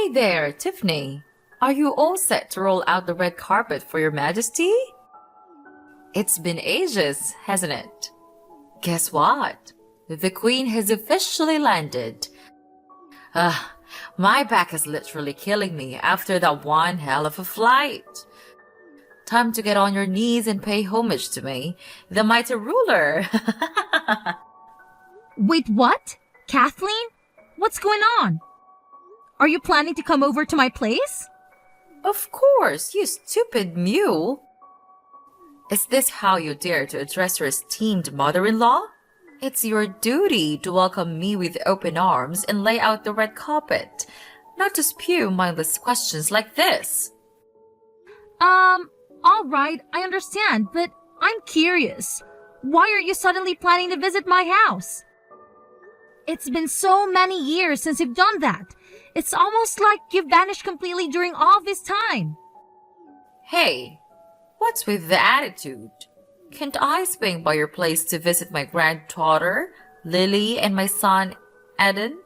Hey there, Tiffany. Are you all set to roll out the red carpet for your majesty? It's been ages, hasn't it? Guess what? The queen has officially landed. My back is literally killing me after that one hell of a flight. Time to get on your knees and pay homage to me, the mighty ruler. Wait, what? Kathleen? What's going on? Are you planning to come over to my place? Of course, you stupid mule. Is this how you dare to address your esteemed mother-in-law? It's your duty to welcome me with open arms and lay out the red carpet, not to spew mindless questions like this. All right, I understand, but I'm curious. Why are you suddenly planning to visit my house? It's been so many years since you've done that. It's almost like you've vanished completely during all this time. Hey, what's with the attitude? Can't I swing by your place to visit my granddaughter, Lily, and my son, Eden?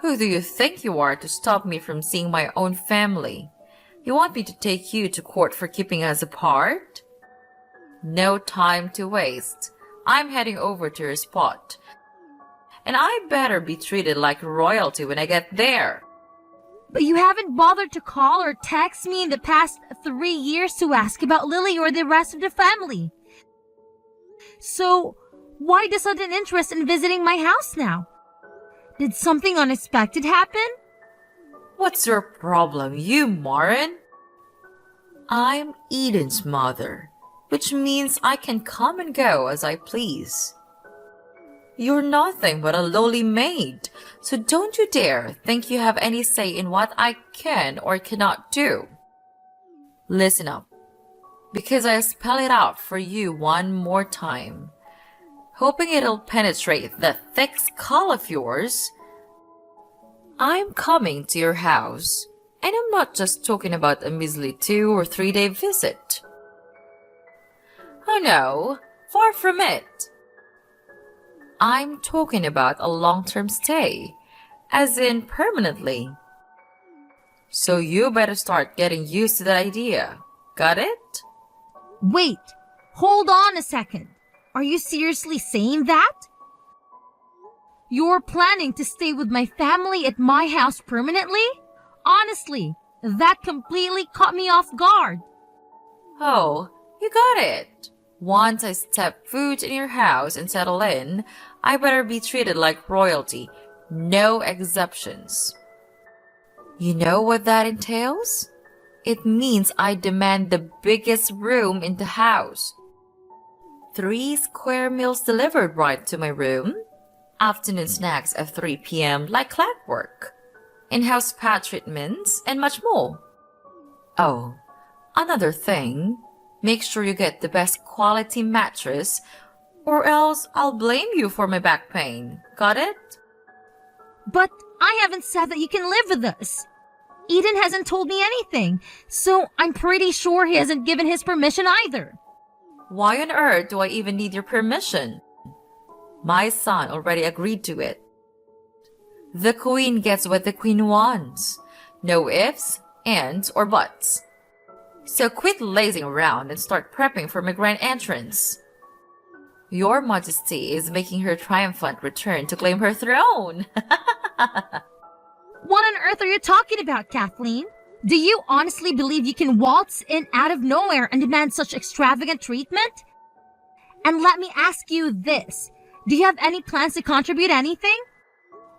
Who do you think you are to stop me from seeing my own family? You want me to take you to court for keeping us apart? No time to waste. I'm heading over to your spot. And I better be treated like royalty when I get there. But you haven't bothered to call or text me in the past 3 years to ask about Lily or the rest of the family. So, why the sudden interest in visiting my house now? Did something unexpected happen? What's your problem, you moron? I'm Eden's mother, which means I can come and go as I please. You're nothing but a lowly maid, so don't you dare think you have any say in what I can or cannot do. Listen up, because I'll spell it out for you one more time, hoping it'll penetrate the thick skull of yours. I'm coming to your house, and I'm not just talking about a measly 2 or 3 day visit. Oh no, far from it. I'm talking about a long-term stay, as in permanently. So you better start getting used to that idea. Got it? Wait, hold on a second. Are you seriously saying that? You're planning to stay with my family at my house permanently? Honestly, that completely caught me off guard. Oh, you got it. Once I step foot in your house and settle in, I better be treated like royalty. No exceptions. You know what that entails? It means I demand the biggest room in the house. 3 square meals delivered right to my room. Afternoon snacks at 3 p.m. like clockwork. In-house spa treatments and much more. Oh, another thing. Make sure you get the best quality mattress, or else I'll blame you for my back pain. Got it? But I haven't said that you can live with us. Eden hasn't told me anything, so I'm pretty sure he hasn't given his permission either. Why on earth do I even need your permission? My son already agreed to it. The queen gets what the queen wants. No ifs, ands, or buts. So quit lazing around and start prepping for my grand entrance. Your Majesty is making her triumphant return to claim her throne. What on earth are you talking about, Kathleen? Do you honestly believe you can waltz in out of nowhere and demand such extravagant treatment? And let me ask you this. Do you have any plans to contribute anything?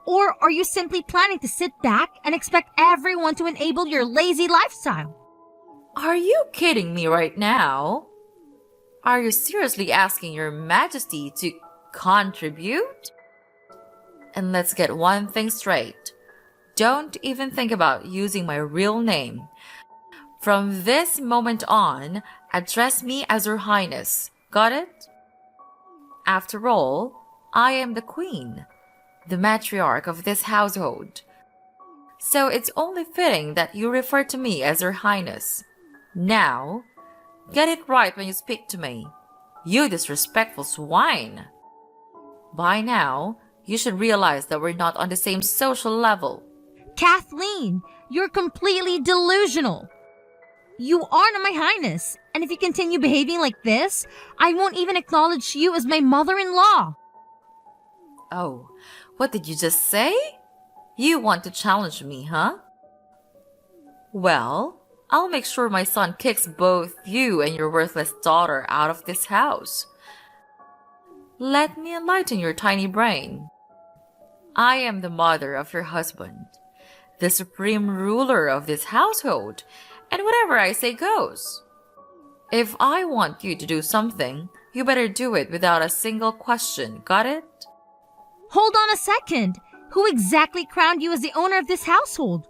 Or are you simply planning to sit back and expect everyone to enable your lazy lifestyle? Are you kidding me right now? Are you seriously asking your Majesty to contribute? And let's get one thing straight. Don't even think about using my real name. From this moment on, address me as Her Highness. Got it? After all, I am the queen, the matriarch of this household. So it's only fitting that you refer to me as Her Highness. Now, get it right when you speak to me, you disrespectful swine. By now, you should realize that we're not on the same social level. Kathleen, you're completely delusional. You are not my highness, and if you continue behaving like this, I won't even acknowledge you as my mother-in-law. Oh, what did you just say? You want to challenge me, huh? Well, I'll make sure my son kicks both you and your worthless daughter out of this house. Let me enlighten your tiny brain. I am the mother of your husband, the supreme ruler of this household, and whatever I say goes. If I want you to do something, you better do it without a single question, got it? Hold on a second. Who exactly crowned you as the owner of this household?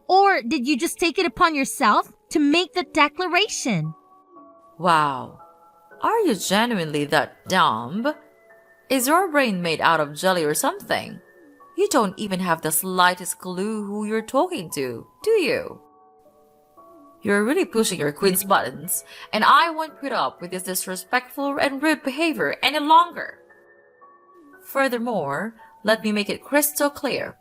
Or did you just take it upon yourself to make the declaration? Wow. Are you genuinely that dumb? Is your brain made out of jelly or something? You don't even have the slightest clue who you're talking to, do you? You're really pushing your queen's buttons, and I won't put up with this disrespectful and rude behavior any longer. Furthermore, let me make it crystal clear.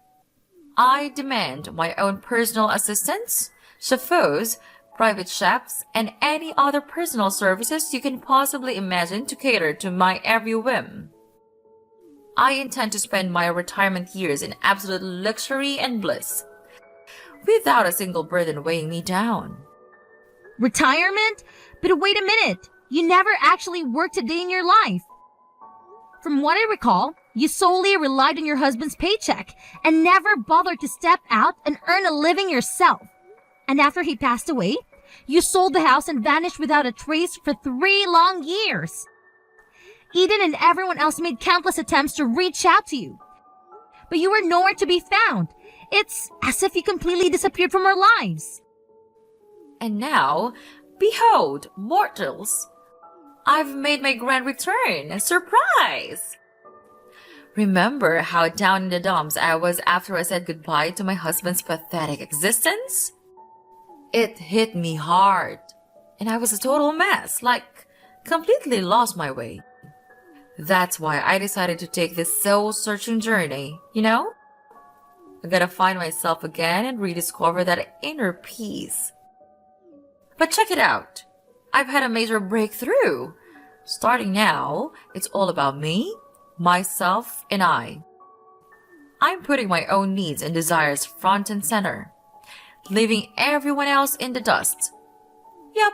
I demand my own personal assistants, chauffeurs, private chefs, and any other personal services you can possibly imagine to cater to my every whim. I intend to spend my retirement years in absolute luxury and bliss, without a single burden weighing me down. Retirement? But wait a minute. You never actually worked a day in your life. From what I recall, you solely relied on your husband's paycheck and never bothered to step out and earn a living yourself. And after he passed away, you sold the house and vanished without a trace for 3 long years. Eden and everyone else made countless attempts to reach out to you, but you were nowhere to be found. It's as if you completely disappeared from our lives. And now, behold, mortals, I've made my grand return. Surprise! Remember how down in the dumps I was after I said goodbye to my husband's pathetic existence? It hit me hard, and I was a total mess, like completely lost my way. That's why I decided to take this soul-searching journey, you know? I gotta find myself again and rediscover that inner peace. But check it out. I've had a major breakthrough. Starting now, it's all about me, myself, and I. I'm putting my own needs and desires front and center, leaving everyone else in the dust. Yep,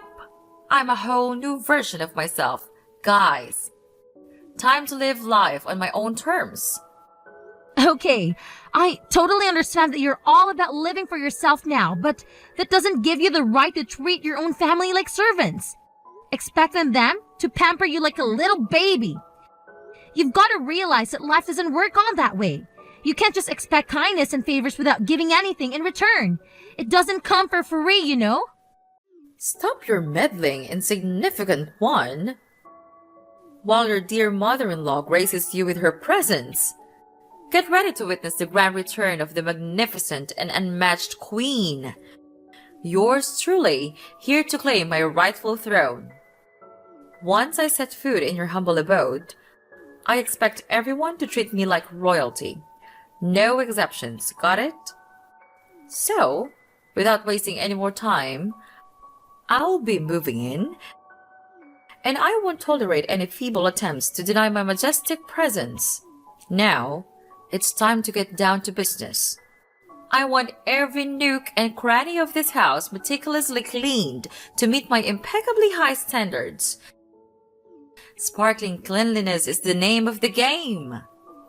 I'm a whole new version of myself, guys. Time to live life on my own terms. Okay, I totally understand that you're all about living for yourself now, but that doesn't give you the right to treat your own family like servants, expecting them to pamper you like a little baby. You've got to realize that life doesn't work on that way. You can't just expect kindness and favors without giving anything in return. It doesn't come for free, you know? Stop your meddling, insignificant one. While your dear mother-in-law graces you with her presence, get ready to witness the grand return of the magnificent and unmatched queen. Yours truly, here to claim my rightful throne. Once I set foot in your humble abode, I expect everyone to treat me like royalty. No exceptions, got it? So, without wasting any more time, I'll be moving in, and I won't tolerate any feeble attempts to deny my majestic presence. Now, it's time to get down to business. I want every nook and cranny of this house meticulously cleaned to meet my impeccably high standards. Sparkling cleanliness is the name of the game.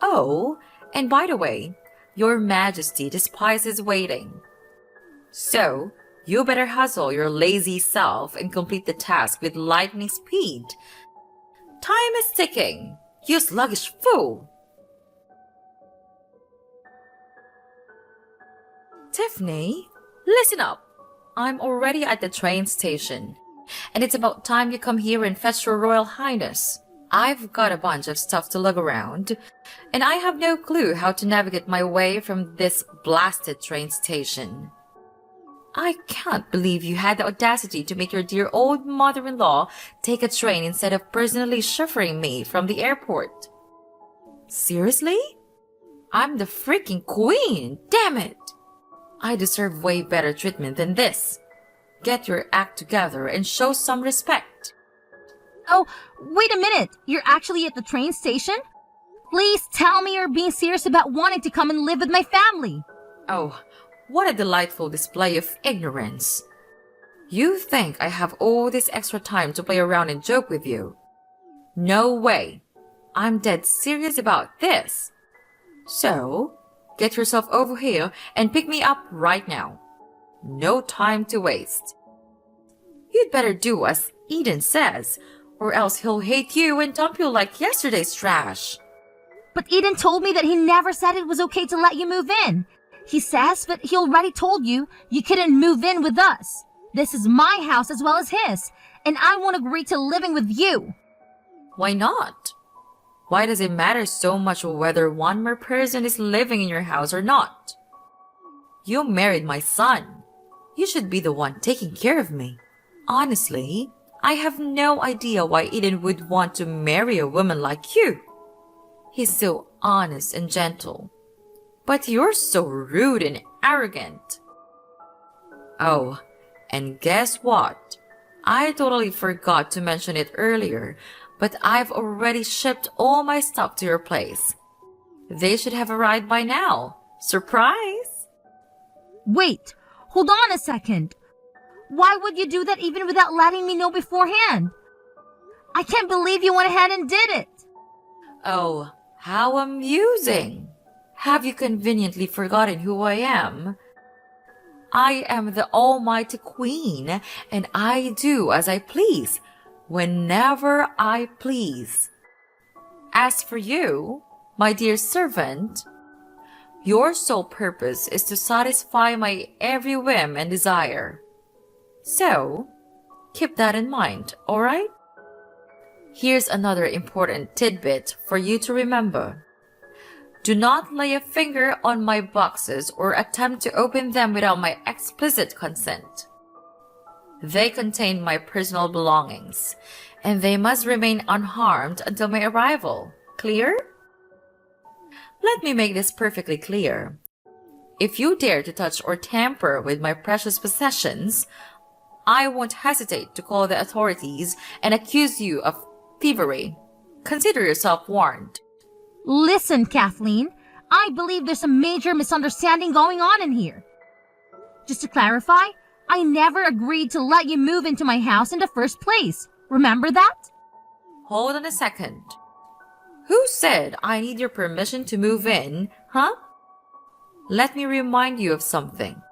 Oh, and by the way, your majesty despises waiting. So, you better hustle your lazy self and complete the task with lightning speed. Time is ticking, you sluggish fool. Tiffany, listen up. I'm already at the train station, and it's about time you come here and fetch your royal highness. I've got a bunch of stuff to lug around, and I have no clue how to navigate my way from this blasted train station. I can't believe you had the audacity to make your dear old mother-in-law take a train instead of personally chauffeuring me from the airport. Seriously? I'm the freaking queen, damn it! I deserve way better treatment than this. Get your act together and show some respect. Oh, wait a minute. You're actually at the train station? Please tell me you're being serious about wanting to come and live with my family. Oh, what a delightful display of ignorance. You think I have all this extra time to play around and joke with you? No way. I'm dead serious about this. So, get yourself over here and pick me up right now. No time to waste. You'd better do as Eden says, or else he'll hate you and dump you like yesterday's trash. But Eden told me that he never said it was okay to let you move in. He says that he already told you you couldn't move in with us. This is my house as well as his, and I won't agree to living with you. Why not? Why does it matter so much whether one more person is living in your house or not? You married my son. You should be the one taking care of me. Honestly, I have no idea why Eden would want to marry a woman like you. He's so honest and gentle. But you're so rude and arrogant. Oh, and guess what? I totally forgot to mention it earlier, but I've already shipped all my stuff to your place. They should have arrived by now. Surprise! Wait, hold on a second. Why would you do that even without letting me know beforehand? I can't believe you went ahead and did it. Oh, how amusing! Have you conveniently forgotten who I am? I am the Almighty Queen, and I do as I please, whenever I please. As for you, my dear servant, your sole purpose is to satisfy my every whim and desire. So, keep that in mind, alright? Here's another important tidbit for you to remember. Do not lay a finger on my boxes or attempt to open them without my explicit consent. They contain my personal belongings, and they must remain unharmed until my arrival. Clear? Let me make this perfectly clear. If you dare to touch or tamper with my precious possessions, I won't hesitate to call the authorities and accuse you of thievery. Consider yourself warned. Listen, Kathleen, I believe there's a major misunderstanding going on in here. Just to clarify, I never agreed to let you move into my house in the first place. Remember that? Hold on a second. Who said I need your permission to move in, huh? Let me remind you of something.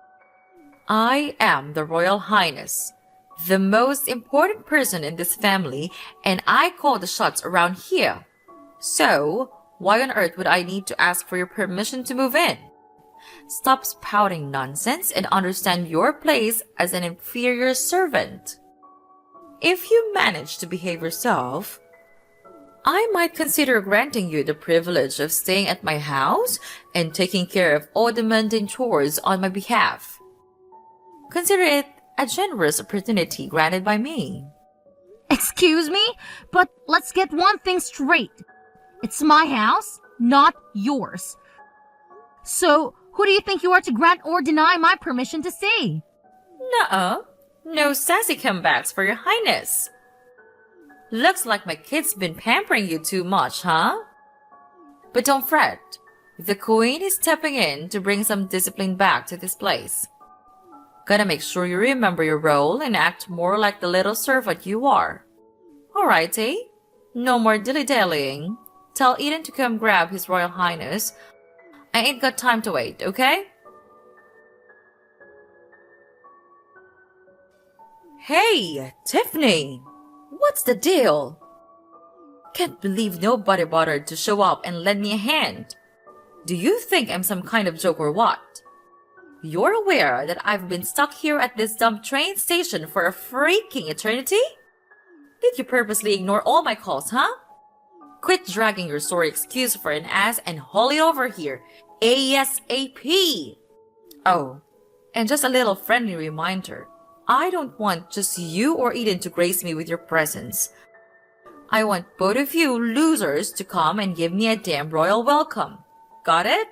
I am the Royal Highness, the most important person in this family, and I call the shots around here. So, why on earth would I need to ask for your permission to move in? Stop spouting nonsense and understand your place as an inferior servant. If you manage to behave yourself, I might consider granting you the privilege of staying at my house and taking care of all the mundane chores on my behalf. Consider it a generous opportunity granted by me. Excuse me, but let's get one thing straight. It's my house, not yours. So, who do you think you are to grant or deny my permission to stay? Nuh-uh. No sassy comebacks for your highness. Looks like my kid's been pampering you too much, huh? But don't fret. The queen is stepping in to bring some discipline back to this place. Gotta make sure you remember your role and act more like the little servant you are. Alrighty. No more dilly-dallying. Tell Eden to come grab His Royal Highness. I ain't got time to wait, okay? Hey, Tiffany! What's the deal? Can't believe nobody bothered to show up and lend me a hand. Do you think I'm some kind of joke or what? You're aware that I've been stuck here at this dumb train station for a freaking eternity? Did you purposely ignore all my calls, huh? Quit dragging your sorry excuse for an ass and haul it over here, ASAP! Oh, and just a little friendly reminder. I don't want just you or Eden to grace me with your presence. I want both of you losers to come and give me a damn royal welcome. Got it?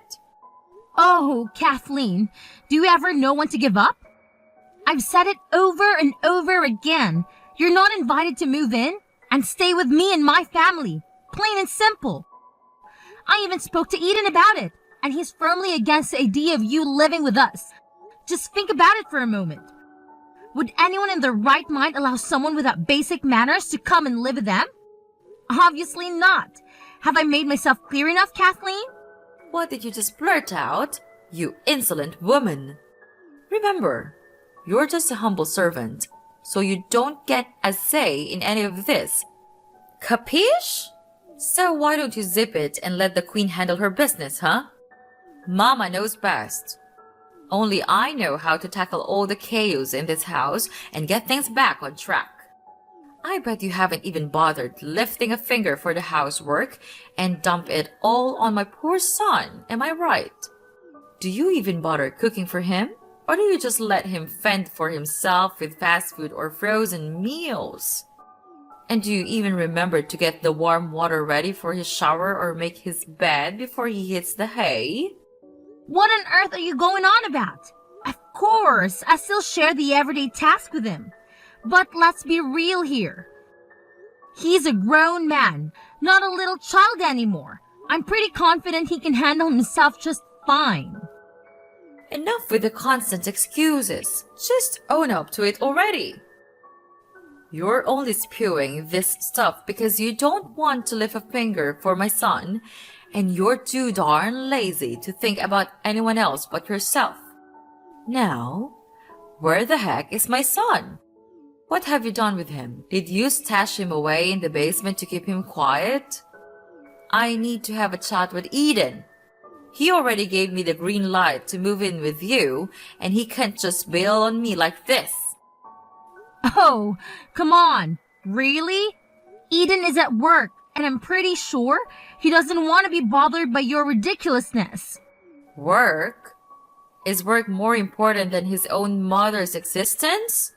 Oh, Kathleen, do you ever know when to give up? I've said it over and over again. You're not invited to move in and stay with me and my family. Plain and simple. I even spoke to Eden about it, and he's firmly against the idea of you living with us. Just think about it for a moment. Would anyone in their right mind allow someone without basic manners to come and live with them? Obviously not. Have I made myself clear enough, Kathleen? What did you just blurt out? You insolent woman. Remember, you're just a humble servant, so you don't get a say in any of this. Capiche? So why don't you zip it and let the queen handle her business, huh? Mama knows best. Only I know how to tackle all the chaos in this house and get things back on track. I bet you haven't even bothered lifting a finger for the housework and dump it all on my poor son, am I right? Do you even bother cooking for him? Or do you just let him fend for himself with fast food or frozen meals? And do you even remember to get the warm water ready for his shower or make his bed before he hits the hay? What on earth are you going on about? Of course, I still share the everyday task with him. But let's be real here. He's a grown man, not a little child anymore. I'm pretty confident he can handle himself just fine. Enough with the constant excuses. Just own up to it already. You're only spewing this stuff because you don't want to lift a finger for my son, and you're too darn lazy to think about anyone else but yourself. Now, where the heck is my son? What have you done with him? Did you stash him away in the basement to keep him quiet? I need to have a chat with Eden. He already gave me the green light to move in with you, and he can't just bail on me like this. Oh, come on. Really? Eden is at work, and I'm pretty sure he doesn't want to be bothered by your ridiculousness. Work? Is work more important than his own mother's existence?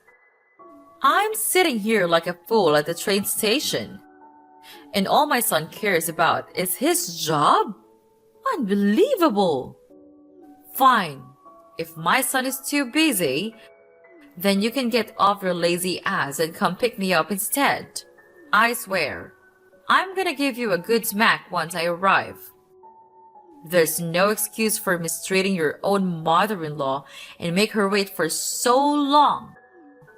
I'm sitting here like a fool at the train station, and all my son cares about is his job? Unbelievable! Fine, if my son is too busy, then you can get off your lazy ass and come pick me up instead. I swear, I'm gonna give you a good smack once I arrive. There's no excuse for mistreating your own mother-in-law and make her wait for so long.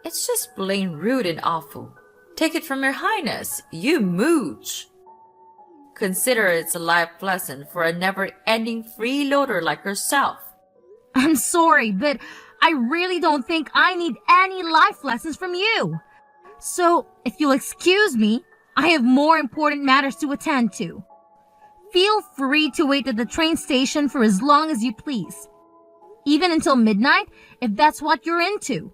It's just plain rude and awful. Take it from your highness, you mooch. Consider it's a life lesson for a never-ending freeloader like yourself. I'm sorry, but I really don't think I need any life lessons from you. So, if you'll excuse me, I have more important matters to attend to. Feel free to wait at the train station for as long as you please. Even until midnight, if that's what you're into.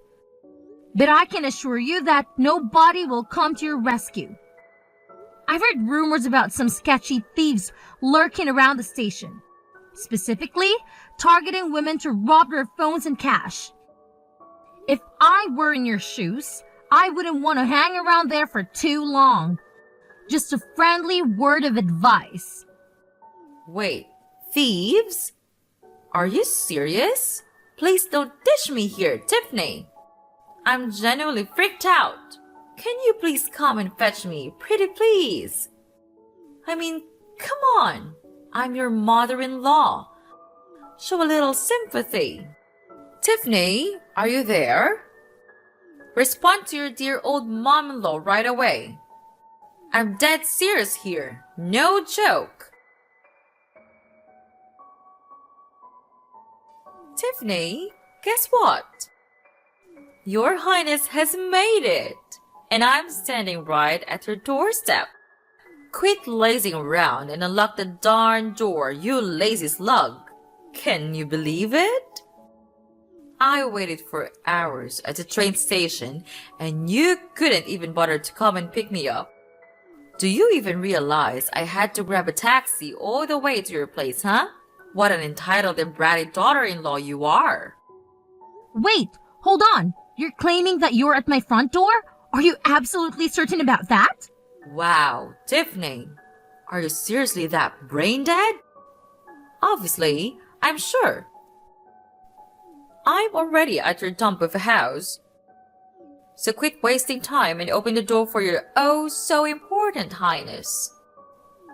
But I can assure you that nobody will come to your rescue. I've heard rumors about some sketchy thieves lurking around the station, specifically targeting women to rob their phones and cash. If I were in your shoes, I wouldn't want to hang around there for too long. Just a friendly word of advice. Wait, thieves? Are you serious? Please don't dish me here, Tiffany. I'm genuinely freaked out. Can you please come and fetch me, pretty please? I mean, come on. I'm your mother-in-law. Show a little sympathy. Tiffany, are you there? Respond to your dear old mom-in-law right away. I'm dead serious here. No joke. Tiffany, guess what? Your Highness has made it, and I'm standing right at your doorstep. Quit lazing around and unlock the darn door, you lazy slug. Can you believe it? I waited for hours at the train station, and you couldn't even bother to come and pick me up. Do you even realize I had to grab a taxi all the way to your place, huh? What an entitled and bratty daughter-in-law you are. Wait, hold on. You're claiming that you're at my front door? Are you absolutely certain about that? Wow, Tiffany. Are you seriously that brain dead? Obviously, I'm sure. I'm already at your dump of a house. So quit wasting time and open the door for your oh so important highness.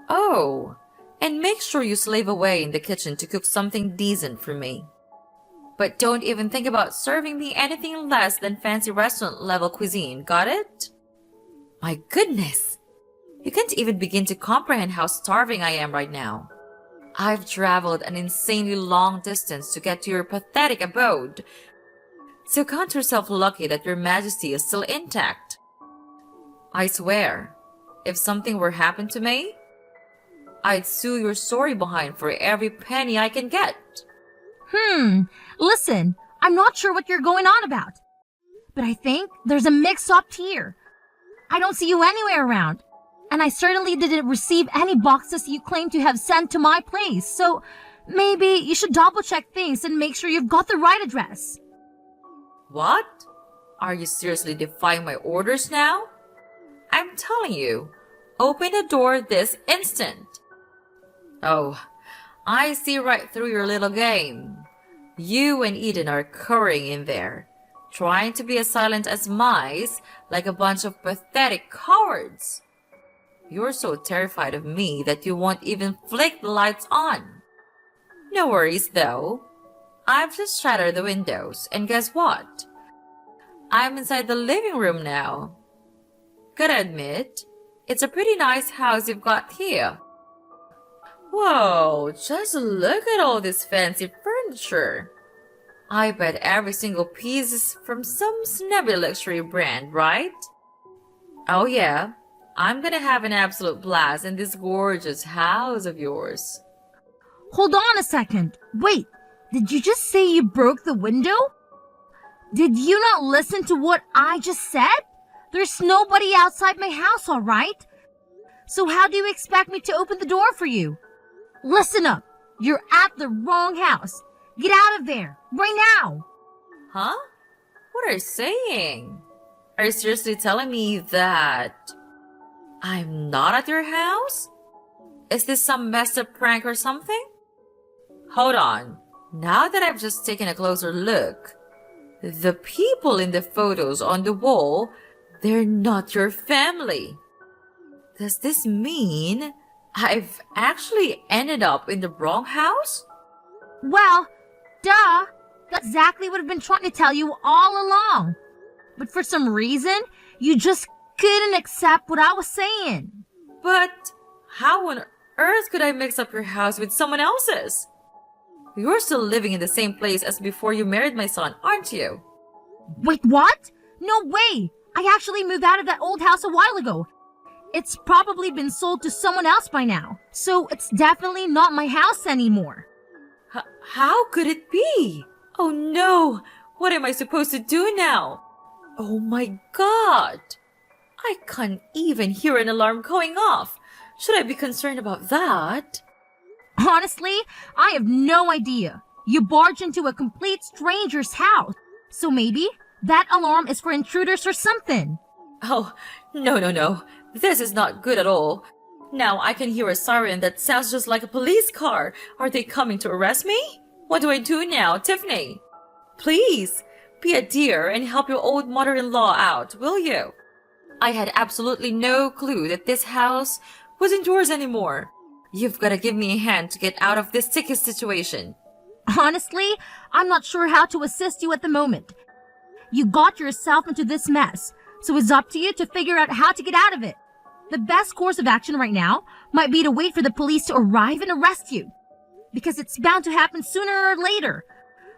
Oh, and make sure you slave away in the kitchen to cook something decent for me. But don't even think about serving me anything less than fancy restaurant level cuisine, got it? My goodness! You can't even begin to comprehend how starving I am right now. I've traveled an insanely long distance to get to your pathetic abode. So count yourself lucky that your majesty is still intact. I swear, if something were happen to me, I'd sue your sorry behind for every penny I can get. Listen, I'm not sure what you're going on about. But I think there's a mix-up here. I don't see you anywhere around. And I certainly didn't receive any boxes you claim to have sent to my place. So maybe you should double-check things and make sure you've got the right address. What? Are you seriously defying my orders now? I'm telling you, open the door this instant. Oh, I see right through your little game. You and Eden are curring in there, trying to be as silent as mice, like a bunch of pathetic cowards. You're so terrified of me that you won't even flick the lights on. No worries though. I've just shattered the windows, and guess what? I'm inside the living room now. Gotta admit, it's a pretty nice house you've got here. Whoa, just look at all this fancy furniture. I bet every single piece is from some snobby luxury brand, right? Oh yeah, I'm gonna have an absolute blast in this gorgeous house of yours. Hold on a second. Wait, did you just say you broke the window? Did you not listen to what I just said? There's nobody outside my house, all right? So how do you expect me to open the door for you? Listen up. You're at the wrong house. Get out of there, right now. Huh? What are you saying? Are you seriously telling me that I'm not at your house? Is this some messed up prank or something? Hold on. Now that I've just taken a closer look, the people in the photos on the wall, they're not your family. Does this mean I've actually ended up in the wrong house? Well, duh. That's exactly what I've been trying to tell you all along. But for some reason, you just couldn't accept what I was saying. But how on earth could I mix up your house with someone else's? You're still living in the same place as before you married my son, aren't you? Wait, what? No way! I actually moved out of that old house a while ago. It's probably been sold to someone else by now. So it's definitely not my house anymore. How could it be? Oh no! What am I supposed to do now? Oh my god! I can't even hear an alarm going off. Should I be concerned about that? Honestly, I have no idea. You barged into a complete stranger's house. So maybe that alarm is for intruders or something. Oh, no. This is not good at all. Now I can hear a siren that sounds just like a police car. Are they coming to arrest me? What do I do now, Tiffany? Please, be a dear and help your old mother-in-law out, will you? I had absolutely no clue that this house wasn't yours anymore. You've got to give me a hand to get out of this sticky situation. Honestly, I'm not sure how to assist you at the moment. You got yourself into this mess, so it's up to you to figure out how to get out of it. The best course of action right now might be to wait for the police to arrive and arrest you. Because it's bound to happen sooner or later.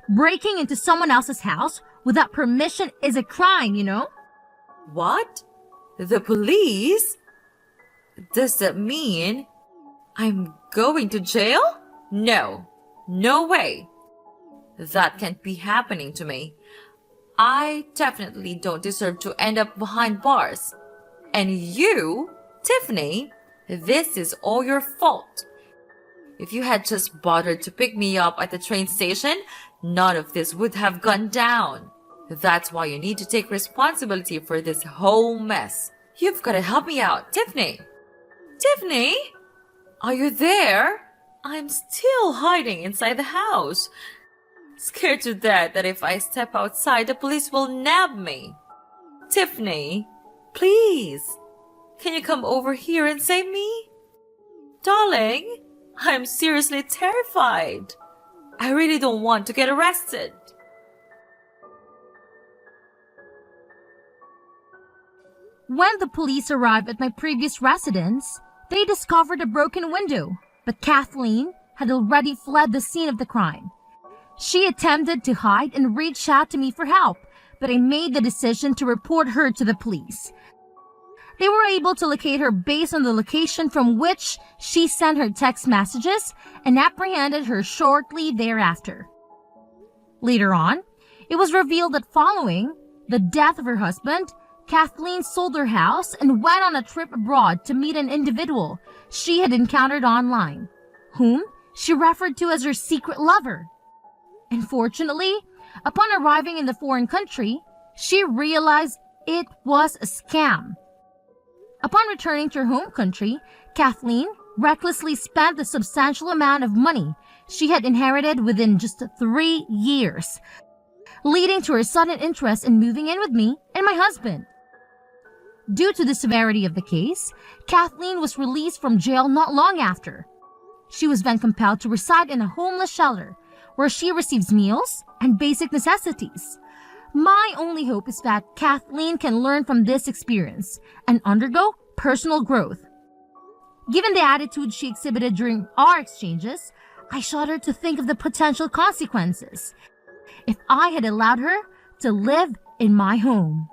Breaking into someone else's house without permission is a crime, you know? What? The police? Does that mean I'm going to jail? No way. That can't be happening to me. I definitely don't deserve to end up behind bars. And you, Tiffany, this is all your fault. If you had just bothered to pick me up at the train station, none of this would have gone down. That's why you need to take responsibility for this whole mess. You've got to help me out, Tiffany. Tiffany? Are you there? I'm still hiding inside the house, scared to death that if I step outside, the police will nab me. Tiffany, please, can you come over here and save me? Darling, I'm seriously terrified. I really don't want to get arrested. When the police arrived at my previous residence, they discovered a broken window, but Kathleen had already fled the scene of the crime. She attempted to hide and reached out to me for help, but I made the decision to report her to the police. They were able to locate her based on the location from which she sent her text messages and apprehended her shortly thereafter. Later on, it was revealed that following the death of her husband, Kathleen sold her house and went on a trip abroad to meet an individual she had encountered online, whom she referred to as her secret lover. Unfortunately, upon arriving in the foreign country, she realized it was a scam. Upon returning to her home country, Kathleen recklessly spent the substantial amount of money she had inherited within just 3 years, leading to her sudden interest in moving in with me and my husband. Due to the severity of the case, Kathleen was released from jail not long after. She was then compelled to reside in a homeless shelter where she receives meals and basic necessities. My only hope is that Kathleen can learn from this experience and undergo personal growth. Given the attitude she exhibited during our exchanges, I shudder to think of the potential consequences if I had allowed her to live in my home.